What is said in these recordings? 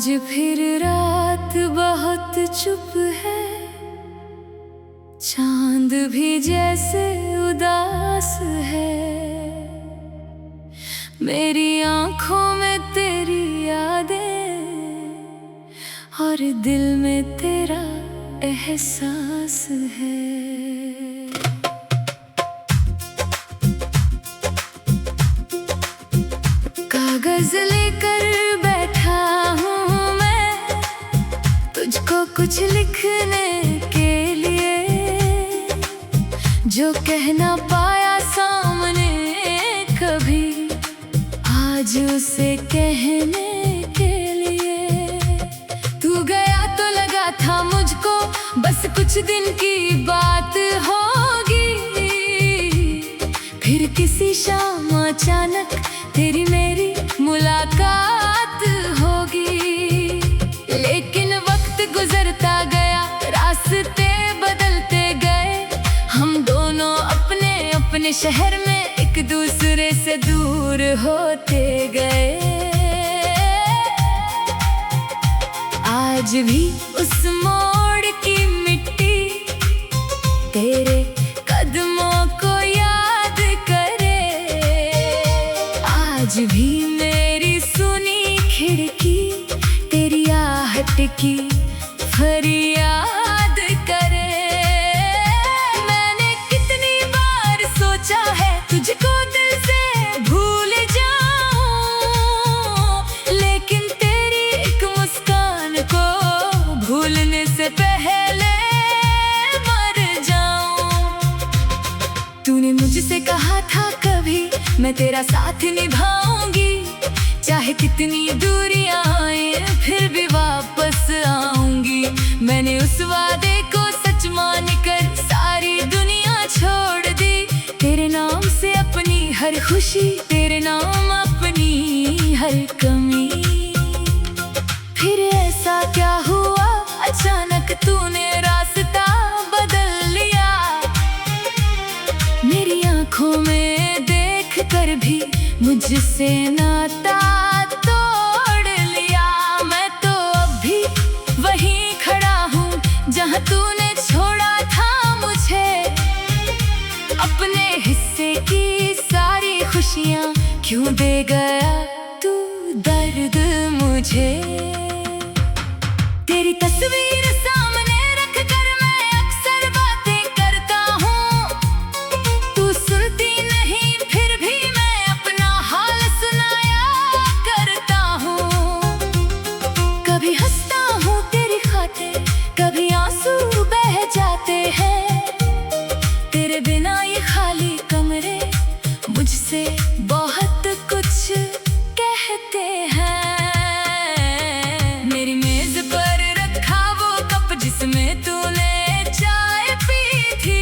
आज फिर रात बहुत चुप है, चांद भी जैसे उदास है। मेरी आंखों में तेरी यादें और दिल में तेरा एहसास है। कागज लेकर बैठा हूँ मैं तुझको कुछ लिखने के लिए, जो कह ना पाया सामने कभी, आज उसे कहने के लिए। तू गया तो लगा था मुझको बस कुछ दिन की बात होगी, फिर किसी शाम अचानक तेरी मेरी मुलाकात होगी। लेकिन वक्त गुजरता गया, रास्ते बदलते गए, हम दोनों अपने अपने शहर में एक दूसरे से दूर होते गए। आज भी उस मोड़ की मिट्टी तेरे कदमों को याद करे, आज भी मेरी सुनी खिड़की तेरी आहट की फरियाद करे। मैंने कितनी बार सोचा है तुझको दिल से भूल जाऊं, लेकिन तेरी एक मुस्कान को भूलने से पहले मर जाऊं। तूने मुझसे कहा था कभी मैं तेरा साथ निभाऊंगी, चाहे कितनी दूरियां आए फिर भी वापस आऊंगी। मैंने उस वादे को सच मानकर सारी दुनिया छोड़ दी, तेरे नाम से अपनी हर खुशी, तेरे नाम अपनी हर कमी। फिर ऐसा क्या हुआ अचानक तूने रास्ता बदल लिया, मेरी आंखों में देख कर भी मुझसे नाता तोड़ लिया। मैं तो अब भी वहीं खड़ा हूँ जहाँ तूने छोड़ा था मुझे, अपने हिस्से की सारी खुशियाँ क्यों दे गया तू दर्द मुझे। तेरी तस्वीर सामने रख कर मैं अक्सर बातें करता हूँ, तू सुनती नहीं फिर भी मैं अपना हाल सुनाया करता हूँ। कभी हंसता हूँ तेरी खातिर, कभी आंसू बह जाते हैं, तेरे बिना ये खाली कमरे मुझसे बहुत कुछ कहते हैं। मेरी मेज पर रखा वो कप जिसमें तूने चाय पी थी,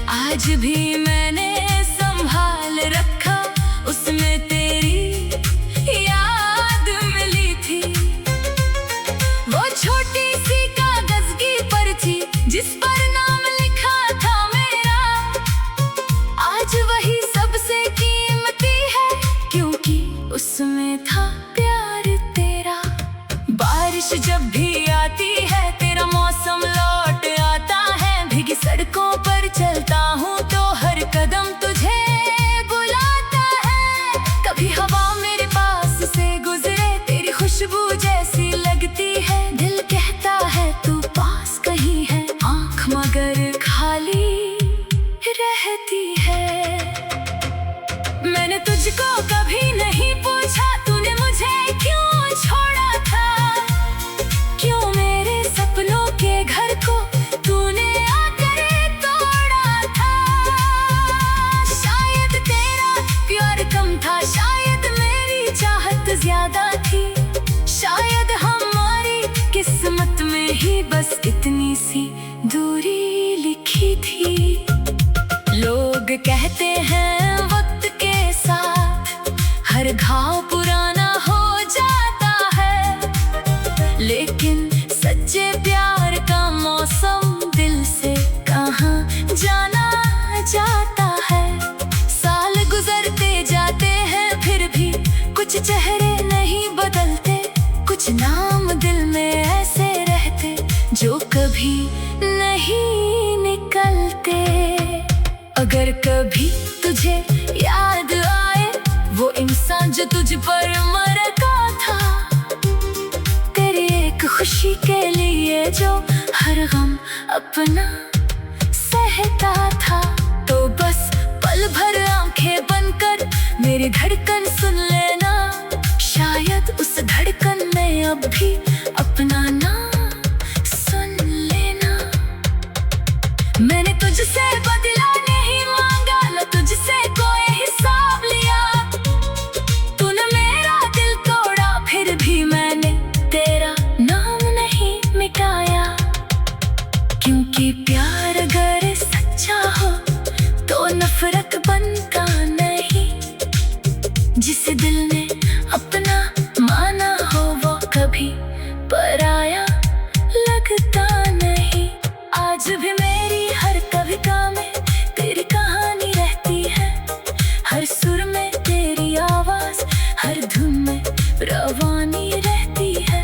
आज भी मैंने संभाल रखा, उसमें तेरी याद मिली थी। वो छोटी सी कागज की पर्ची जिस पर नाम लिखा था मेरा, आज वही सबसे कीमती है, क्योंकि उसमें था प्यार तेरा। बारिश जब भी आती है तेरा मौसम लौट आता है, भीगी सड़कों पर चलता हूँ तो हर कदम तुझे बुलाता है। कभी हवा मेरे पास से गुजरे तेरी खुशबू जैसी लगती है, दिल कहता है तू पास कहीं है, आँख मगर खाली रहती है। मैंने तुझको कभी नहीं पूछा तूने मुझे क्यों छोड़ा था, क्यों मेरे सपनों के घर को तूने आकर तोड़ा था। शायद तेरा प्यार कम था, शायद मेरी चाहत ज्यादा थी, शायद हमारी किस्मत में ही बस इतनी सी दूरी लिखी थी। लोग कहते हैं वक्त के साथ हर घाव पुराना हो जाता है, लेकिन सच्चे प्यार का मौसम दिल से कहाँ जाना जाता है। साल गुजरते जाते हैं फिर भी कुछ चेहरे नहीं बदलते, कुछ कभी नहीं निकलते। अगर कभी तुझे याद आए वो इंसान जो तुझ पर मरता था, तेरी एक खुशी के लिए जो हर गम अपना सहता था, तो बस पल भर आंखें बंद कर मेरी धड़कन सुन लेना। शायद उस धड़कन में अब भी अपना नाम सुन लेना। मैंने तुझसे बदला नहीं मांगा, न तुझसे कोई हिसाब लिया। तूने मेरा दिल तोड़ा, फिर भी मैंने तेरा नाम नहीं मिटाया। क्योंकि प्यार अगर सच्चा हो तो नफरत बनता नहीं। जिसे दिल ने अपना माना हो वो कभी पराया लगता नहीं। आज भी मेरी हर कविता में तेरी कहानी रहती है, हर सुर में तेरी आवाज, हर धुन में रवानी रहती है।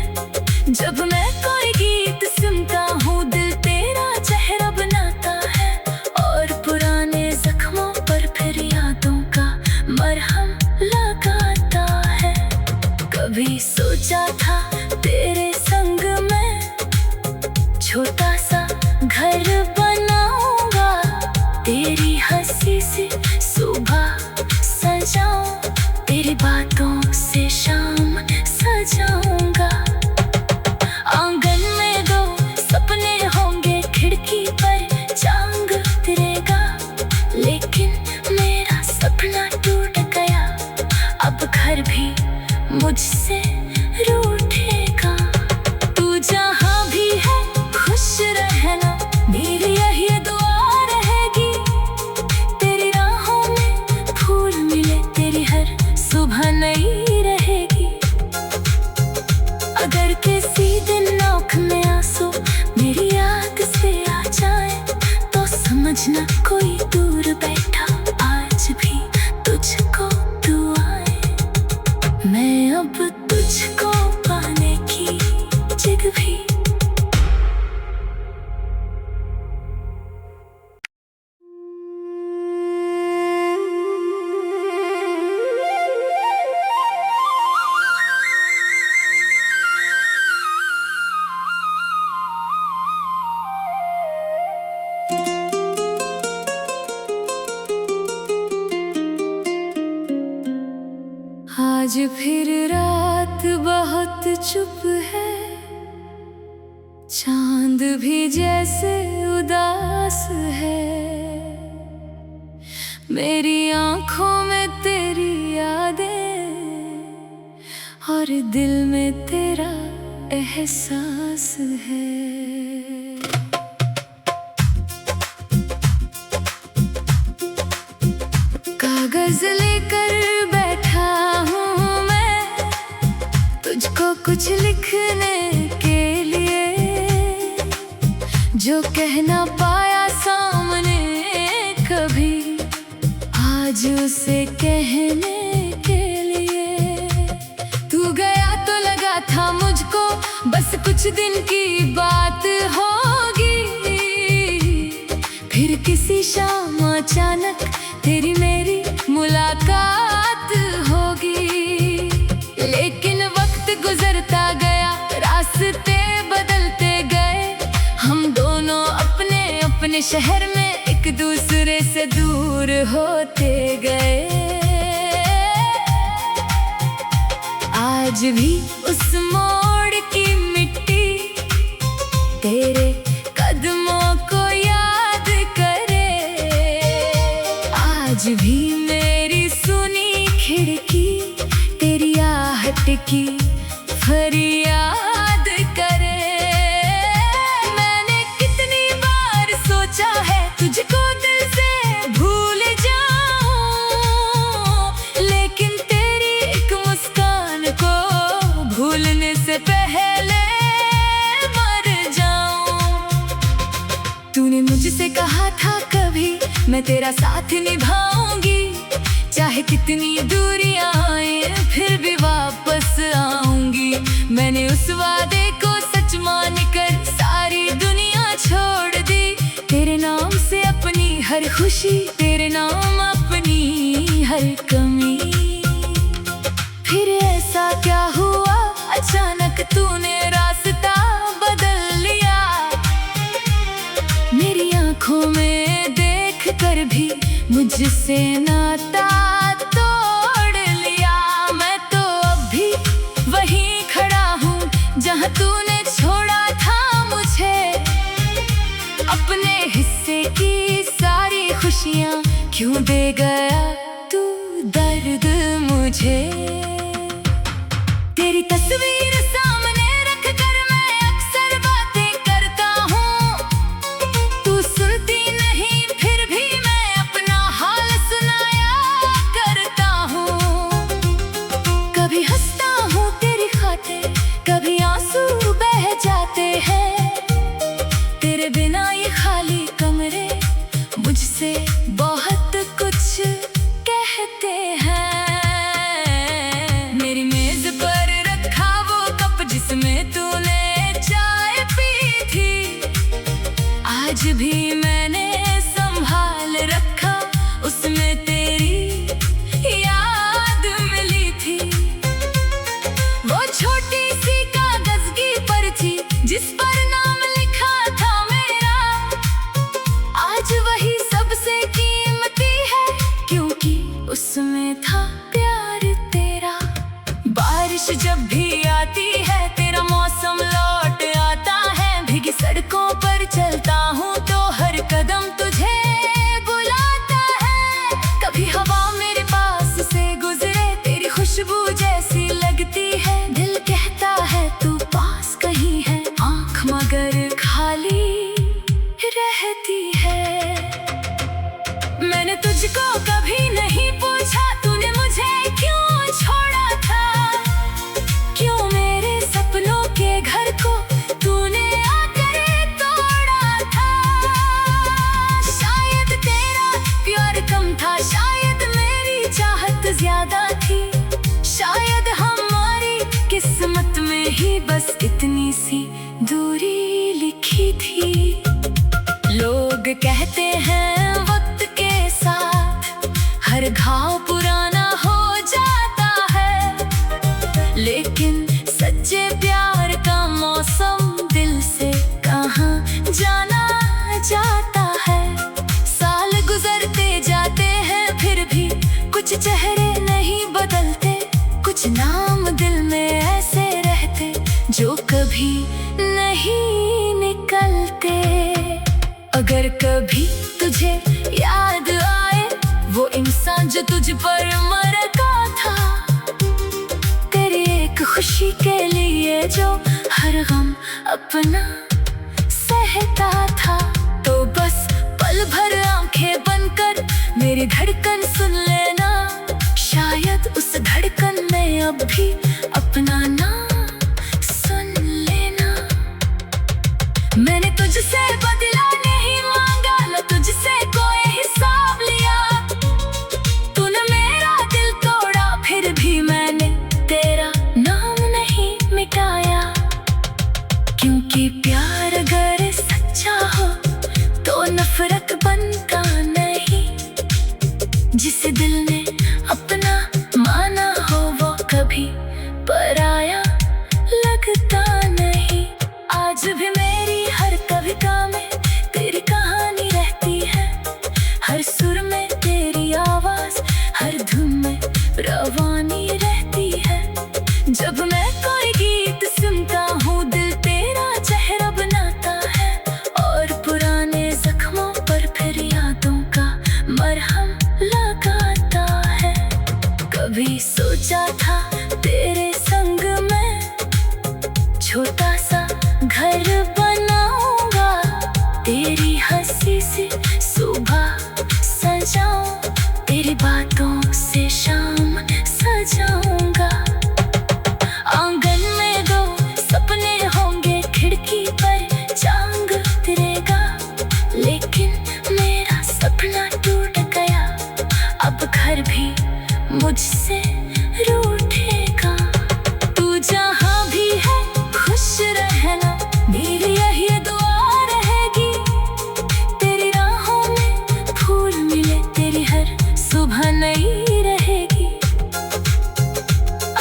जब मैं कोई गीत सुनता हूँ दिल तेरा चेहरा बनाता है, और पुराने जख्मों पर फिर यादों का मरहम लगाता है। कभी सोचा था तेरे संग में छोटा सा घर बनाऊंगा, तेरी हंसी से सुबह सजाऊं, तेरी बातों से शाम सजाऊंगा। आंगन में दो सपने होंगे, खिड़की पर चांद उतरेगा, लेकिन मेरा सपना टूट गया, अब घर भी मुझसे रूठेगा। तू जहाँ भी है खुश रहना, मेरी यही दुआ रहेगी। तेरी राहों में फूल मिले, तेरी हर सुबह नई रहेगी। अगर किसी दिन आँख में आंसू मेरी याद से आ जाए, तो समझना कोई दूर बैठा आज भी तुझको दुआएं। मैं अब तुझको पाने की जिद भी। आज फिर रात बहुत चुप है, चांद भी जैसे उदास है। मेरी आंखों में तेरी यादें और दिल में तेरा एहसास है। कागज लेकर बैठा हूँ मैं तुझको कुछ लिखने के लिए, जो कह ना पाया सामने कभी, आज उसे कहने के लिए। तू गया तो लगा था मुझको बस कुछ दिन की बात होगी, फिर किसी शाम अचानक तेरी मेरी मुलाकात होगी। लेकिन वक्त गुजरता गया, रास्ते बदलते गए, हम दोनों अपने अपने शहर में एक दूसरे से दूर होते गए। आज भी उस मोड़ की मिट्टी तेरे कदमों को याद करे, आज भी मेरी सुनी खिड़की तेरी आहट की फरियाद करे। मैंने कितनी बार सोचा है तुझको दिल से भूल जाऊं, लेकिन तेरी एक मुस्कान को भूलने से पहले मर जाऊं। तूने मुझसे कहा था कभी मैं तेरा साथ निभाऊंगी, चाहे कितनी दूरियां आए फिर भी वापस आऊंगी। मैंने उस वादे को सच मान कर सारी दुनिया खुशी तेरे नाम अपनी हर कमी। फिर ऐसा क्या हुआ अचानक तूने रास्ता बदल लिया। मेरी आंखों में देख कर भी मुझसे नाता तोड़ लिया। मैं तो अब भी वहीं खड़ा हूँ जहाँ तूने छोड़ा था मुझे। अपने हिस्से की सारी खुशियाँ क्यों दे गया तू दर्द मुझे। तेरी तस्वीर सामने रख कर मैं अक्सर बातें करता हूँ। तू सुनती नहीं फिर भी मैं अपना हाल सुनाया करता हूँ। कभी हंसता हूँ तेरी खातिर, कभी आंसू बह जाते हैं। तेरे बिना ये खाली कमरे मुझसे बहुत कुछ कहते हैं। मेरी मेज पर रखा वो कप जिसमें तूने चाय पी थी, आज भी मैंने संभाल रखा। उसमें तेरी याद मिली थी। वो छोटी सी कागज की पर्ची जिस पर नाम लिखा था मेरा, आज वही सबसे कीमती है क्योंकि उसमें था प्यार तेरा। बारिश जब भी आती है तेरा मौसम लौट आता है। भीगी सड़कों पर चलता हूँ तो हर कदम तुझे बुलाता है। कभी हवा मेरे पास से गुजरे तेरी खुशबू जैसी लगती है। दिल कहता है तू पास कहीं है, आँख मगर खाली रहती है। मैंने तुझको कभी नहीं पूछा तूने मुझे क्यों छोड़ा था। क्यों मेरे सपनों के घर को तूने आकर तोड़ा था। शायद तेरा प्यार कम था, शायद मेरी चाहत ज्यादा थी। शायद हमारी किस्मत में ही बस इतनी सी दूरी लिखी थी। लोग कहते हैं वक्त के साथ हर घाव पुराना हो जाता है, लेकिन सच्चे प्यार का मौसम दिल से कहाँ जाना जाता है। साल गुजरते जाते हैं फिर भी कुछ चेहरे नहीं बदलते। कुछ नाम दिल में ऐसे रहते जो कभी नहीं निकलते। अगर कभी तुझे याद आए वो इंसान जो तुझ पर मरता था, तेरी एक खुशी के लिए जो हर गम अपना सहता था, तो बस पल भर आंखें बंद कर मेरी धड़कन सुन लेना। शायद उस धड़कन में अब भी अपना नाम सुन लेना। मैंने तुझसे बदला नहीं मांगा, न तुझसे कोई हिसाब लिया। तूने मेरा दिल तोड़ा फिर भी मैंने तेरा नाम नहीं मिटाया। क्योंकि प्यार अगर सच्चा हो तो नफरत बनता नहीं। जिसे दिल ने अपना माना हो वो कभी पराया लगता नहीं। आज भी मेरी हर कविता में तेरी कहानी रहती है। हर सुर में तेरी आवाज, हर धुन में रवानी रहती है। जब मैं कोई गीत सुनता हूँ दिल तेरा चेहरा बनाता है, और पुराने जख्मों पर फिर यादों का मरहम लगाता है। कभी सोचा था तेरे संग में छोटा सा घर बनाऊंगा। तेरी हंसी से सुबह सजाऊं, तेरी बातों से शाम सजाऊंगा। आंगन में दो सपने होंगे, खिड़की पर चांद उतरेगा। लेकिन मेरा सपना टूट गया, अब घर भी मुझसे रूठेगा। तू जहाँ भी है खुश रहना, मेरी यही दुआ रहेगी। तेरी राहों में फूल सुबह नई रहेगी।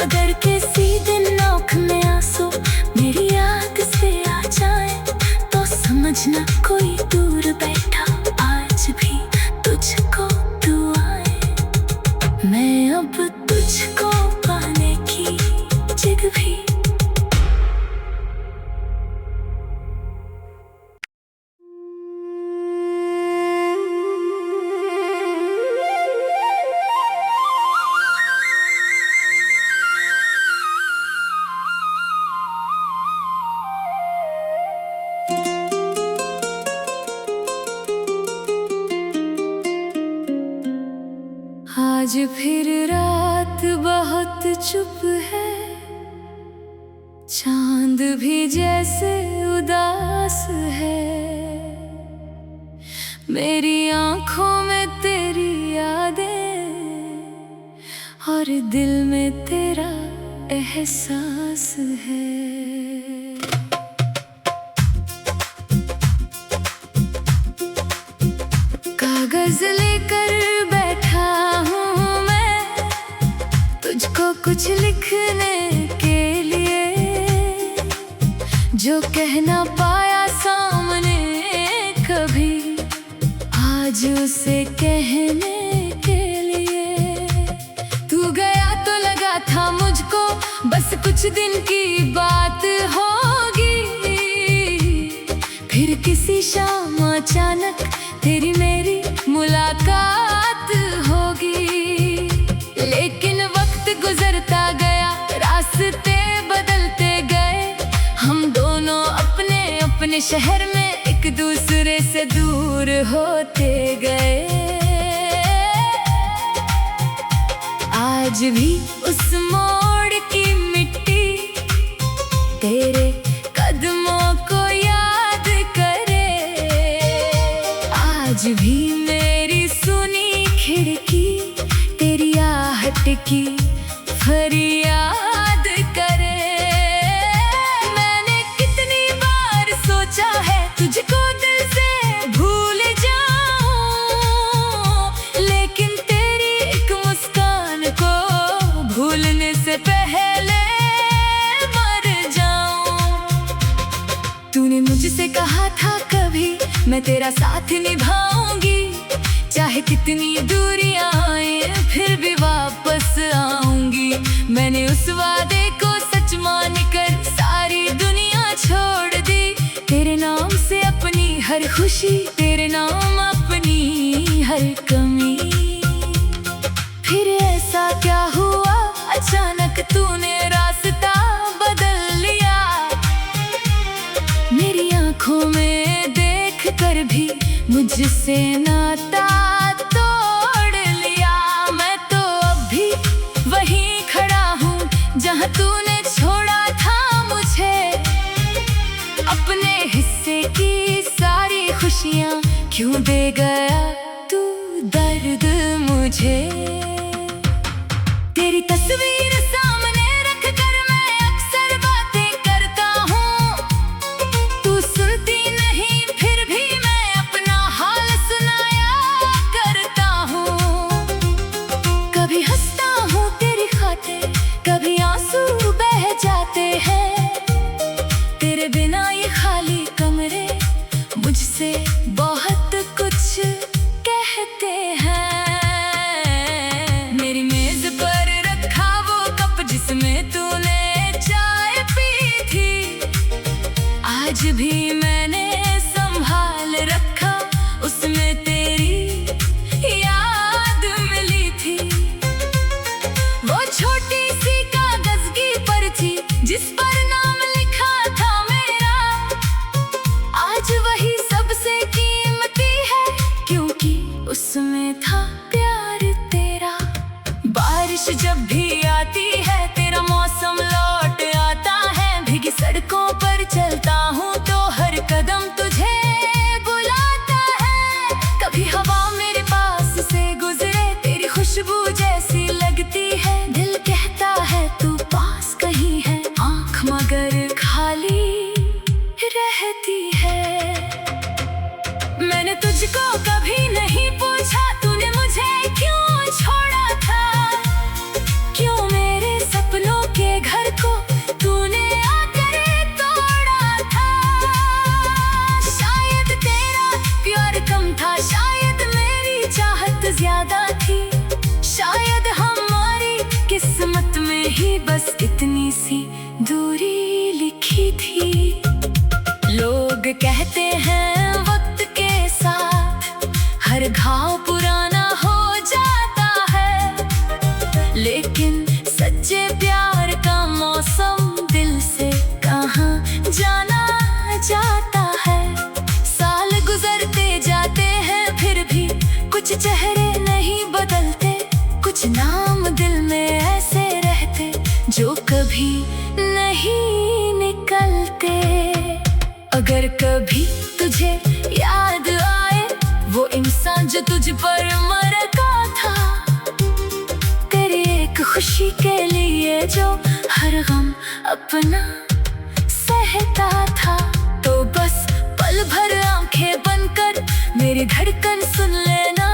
अगर किसी दिन आँख में आंसू मेरी याद से आ जाए तो समझना कोई दूर बैठा आज भी तुझको दुआएं। मैं अब तुझको पाने की जिद भी। आज फिर रात बहुत चुप है, चांद भी जैसे उदास है। मेरी आंखों में तेरी यादें और दिल में तेरा एहसास है। कागज लेकर बैठा हूँ मैं तुझको कुछ लिखने के लिए, जो कह ना पाया सामने कभी आज उसे कहने के लिए। तू गया तो लगा था मुझको बस कुछ दिन की बात होगी, फिर किसी शाम अचानक तेरी मेरी मुलाकात होगी। लेकिन वक्त गुजरता गया, रास्ते बदलते गए, हम दोनों अपने अपने शहर में एक दूसरे से दूर होते गए। आज भी उस मोड़ की मिट्टी तेरे कदमों को याद करे। आज भी मेरी सुनी खिड़की तेरी आहट की फरियाद करे। मैंने कितनी बार सोचा है तुझको दिल से भूल जाऊं, लेकिन तेरी एक मुस्कान को भूलने से पहले मर जाऊं। तूने मुझसे कहा था कभी मैं तेरा साथ निभाऊंगी, चाहे कितनी दूरियां आए फिर भी वापस आऊंगी। मैंने उस वादे को सच मान कर सारी दुनिया छोड़ दी। तेरे नाम से अपनी हर खुशी, तेरे नाम अपनी हर कमी। फिर ऐसा क्या हुआ अचानक तूने रास्ता बदल लिया। मेरी आंखों में देख कर भी मुझसे नाता तोड़ लिया। मैं तो अब भी वहीं खड़ा हूँ जहाँ तूने छोड़ा था मुझे। अपने हिस्से की सारी खुशियाँ क्यों दे गया तू दर्द मुझे। तेरी तस्वीर सामने रख कर मैं अक्सर बातें करता हूँ, तू सुनती नहीं फिर भी मैं अपना हाल सुनाया करता हूँ। कभी हंसता हूँ तेरी खातिर, कभी आंसू बह जाते हैं। तेरे बिना ये खाली कमरे मुझसे बहुत कुछ कहते हैं। मेरी मेज पर रखा वो कप जिसमें तूने चाय पी थी, आज भी मैंने संभाल रखा, उसमें तेरी याद मिली थी। वो छोटी सी कागज की पर्ची जिस पर नाम लिखा था मेरा, आज वही सबसे कीमती है क्योंकि उसमें था प्यार तेरा। बारिश जब भी आती है तेरा मौसम लौट आता है। भीगी सड़कों पर चलता हूँ तो हर कदम तुझे बुलाता है। कभी हवा मेरे पास से गुजरे तेरी खुशबू जैसी लगती है। दिल कहता है तू पास कहीं है, आँख मगर खाली रहती है। मैंने तुझको कभी नहीं पूछा तूने मुझे क्यों छोड़ा। जो तुझ पर मरता था, तेरी एक खुशी के लिए जो हर गम अपना सहता था। तो बस पल भर आंखें बंद कर मेरी धड़कन सुन लेना,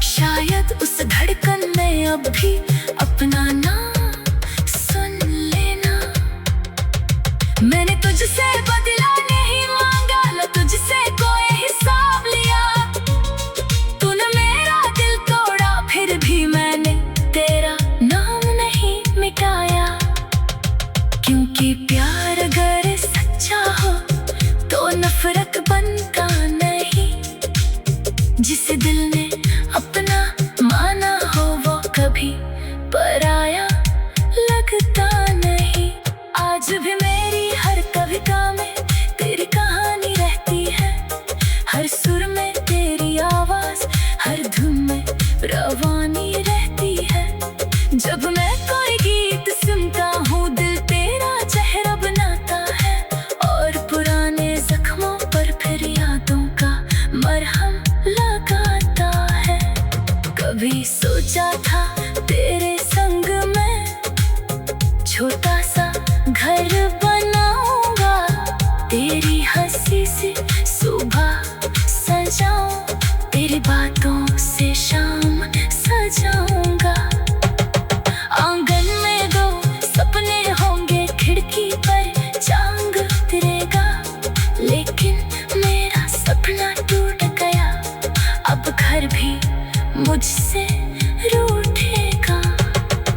शायद उस धड़कन में अब भी अपना नाम सुन लेना। मैंने तुझसे बदला नहीं मांगा, न तुझसे कोई हिसाब लिया। तूने मेरा दिल तोड़ा, फिर भी मैंने तेरा नाम नहीं मिटाया। क्योंकि प्यार अगर सच्चा हो तो नफरत बनता नहीं। जिसे दिल ने अपना माना हो वो कभी पराया लगता नहीं। आज भी मेरी हर कविता में तेरी कहानी रहती है, हर सुर में तेरी आवाज, हर धुन में रवानी रहती है। जब मैं कोई गीत सुनता हूँ दिल तेरा चेहरा बनाता है, और पुराने जख्मों पर फिर यादों का मरहम लगाता है। कभी सोचा था तेरे संग में छोटा सा घर बनाऊंगा, तेरी हंसी से सुबह सजाऊं, तेरी बातों से शाम सजाऊंगा। आंगन में दो सपने होंगे, खिड़की पर चांद उतरेगा। लेकिन मेरा सपना टूट गया, अब घर भी मुझसे रूठेगा।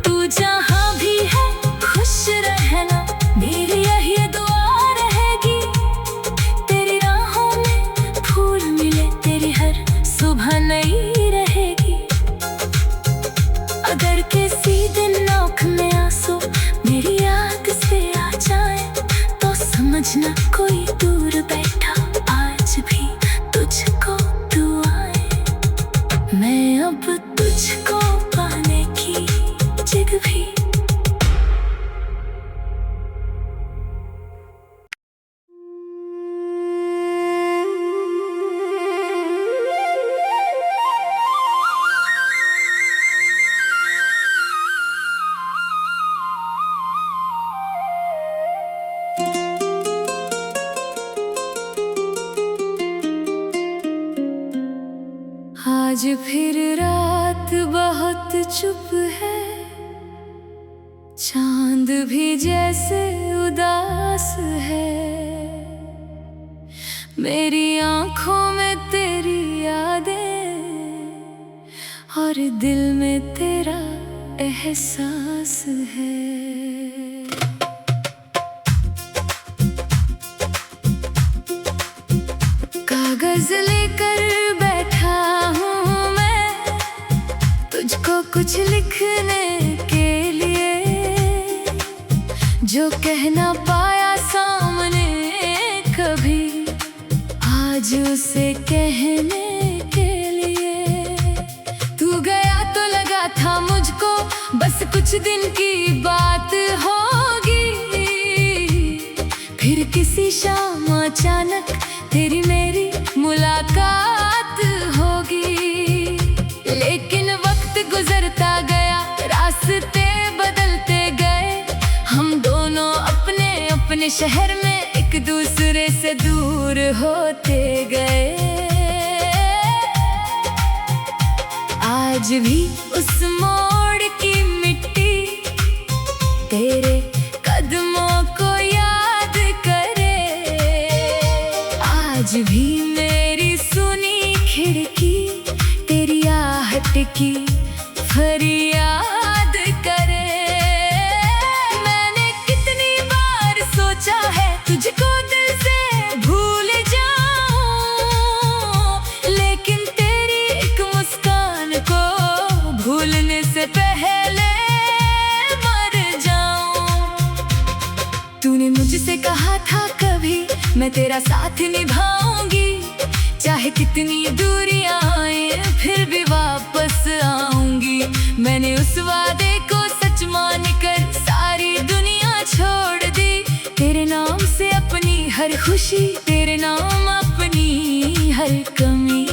तू जहाँ भी है खुश रहना, मेरी यही दुआ रहेगी। तेरी राहों में फूल मिले, तेरी हर सुबह नई रहेगी। अगर किसी दिन आँख में आंसू मेरी याद से आ जाए, तो समझना कोई दूर बैठा आज भी तुझको दुआएं। मैं अब तुझको पाने की जिद भी। आज फिर रात बहुत चुप है, चांद भी जैसे उदास है। मेरी आंखों में तेरी यादें और दिल में तेरा एहसास है। कागज लेकर बैठा हूँ मैं तुझको कुछ लिखने के लिए, जो कह ना पाया सामने कभी, आज उसे कहने के लिए। तू गया तो लगा था मुझको बस कुछ दिन की बात होगी, फिर किसी शाम अचानक तेरी मेरी मुलाकात होगी। लेकिन वक्त गुजरता गया, रास्ते बदलते गए, हम दोनों अपने अपने शहर में एक दूसरे से दूर होते गए। आज भी उस मोड़ की मिट्टी तेरे कदमों को याद करे, आज भी मेरी सुनी खिड़की तेरी आहट की फरियाद करे। मैंने कितनी बार सोचा है तुझको दिल से भूल जाऊं, लेकिन तेरी एक मुस्कान को भूलने से पहले मर जाऊं। तूने मुझसे कहा था कभी मैं तेरा साथ निभाऊंगी, चाहे कितनी दूरियां आए फिर भी वापस आऊंगी। मैंने उस वादे को सच मान कर सारी दुनिया छोड़ दी, तेरे नाम से अपनी हर खुशी, तेरे नाम अपनी हर कमी।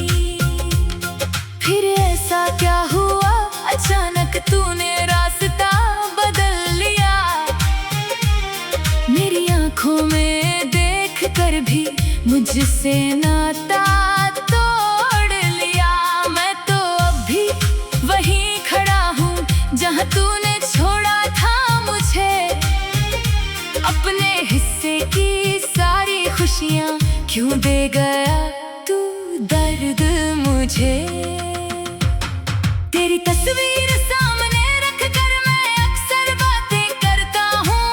तुझसे नाता तोड़ लिया। मैं तो अब भी वहीं खड़ा हूँ जहाँ तूने छोड़ा था मुझे। अपने हिस्से की सारी खुशियाँ क्यों दे गया तू दर्द मुझे। तेरी तस्वीर सामने रख कर मैं अक्सर बातें करता हूँ।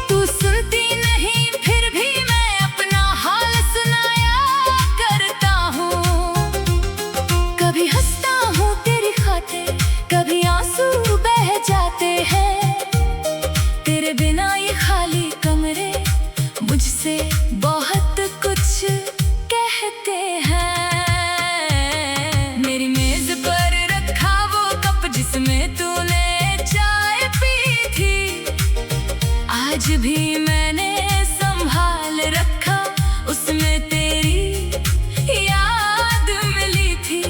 तू सुनती नहीं फिर भी मैं अपना हाल सुनाया करता हूँ। कभी हंसता हूँ तेरी खातिर, कभी आंसू बह जाते हैं। तेरे बिना ये खाली कमरे मुझसे बहुत कुछ कहते हैं। मेरी मेज पर रखा वो कप जिसमें तूने चाय पी थी, आज भी मैंने संभाल रखा, उसमें तेरी याद मिली थी।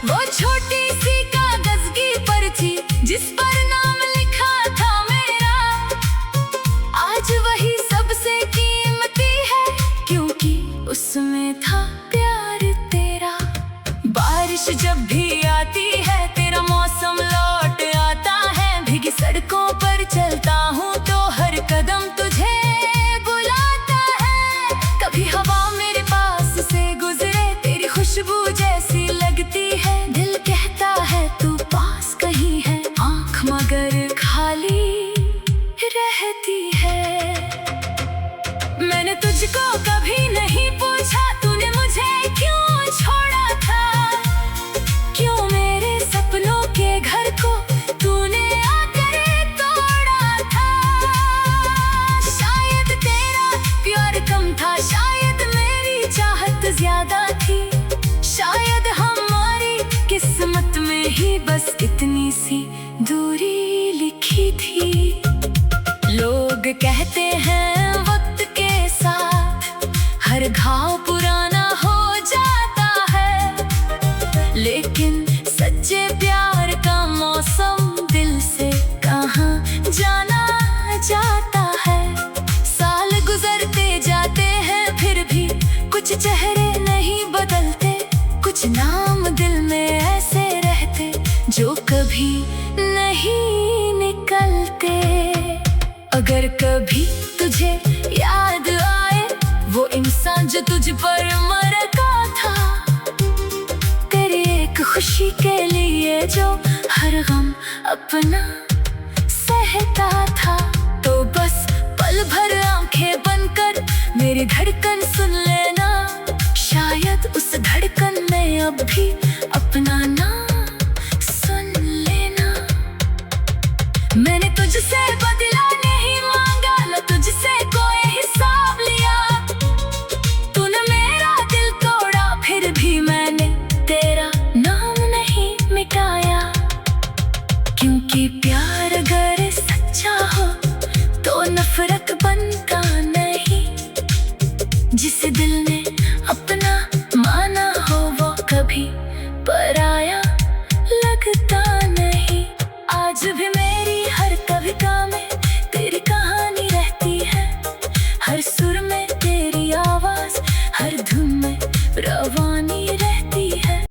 वो छोटी सी कागज की पर्ची जिस पर नाम लिखा था मेरा, आज वही सबसे कीमती है क्योंकि उसमें था प्यार तेरा। बारिश जब भी आती है तेरा मौसम लौट आता है। भीगी सड़कों पर चलता हूँ तो हर कदम तुझे बुलाता है। कभी हवा मेरे पास से गुजरे तेरी खुशबू जैसी लगती है। दिल कहता है तू पास कहीं है, आँख मगर खाली रहती है। मैंने तुझको कभी नहीं पूछा तूने मुझे क्यों छोड़ा था, क्यों मेरे सपनों के घर को तूने आकर तोड़ा था। शायद तेरा प्यार कम था, शायद मेरी चाहत ज्यादा थी, शायद हमारी किस्मत में ही बस इतनी सी दूरी लिखी थी। लोग कहते हैं वक्त के साथ हर घाव पुराना हो जाता है, लेकिन सच्चे प्यार का मौसम दिल से कहाँ जाना जाता है। साल गुजरते जाते हैं फिर भी कुछ चेहरे नहीं बदलते, कुछ नाम दिल में ऐसे रहते जो कभी नहीं निकलते। अगर कभी तुझे याद आए वो इंसान जो तुझ पर मरता था, तेरी एक खुशी के लिए जो हर गम अपना सहता था, तो बस पल भर आंखें बंद कर मेरी धड़कन सुन लेना। शायद उस धड़कन में अब भी अपना नाम सुन लेना। मैंने तुझसे बदला नहीं मांगा, न तुझसे कोई हिसाब लिया। तूने मेरा दिल तोड़ा फिर भी मैंने तेरा नाम नहीं मिटाया। क्योंकि प्यार अगर सच्चा हो तो नफरत बनता नहीं। जिसे दिल ने अपना माना हो वो कभी पराया लगता नहीं। आज भी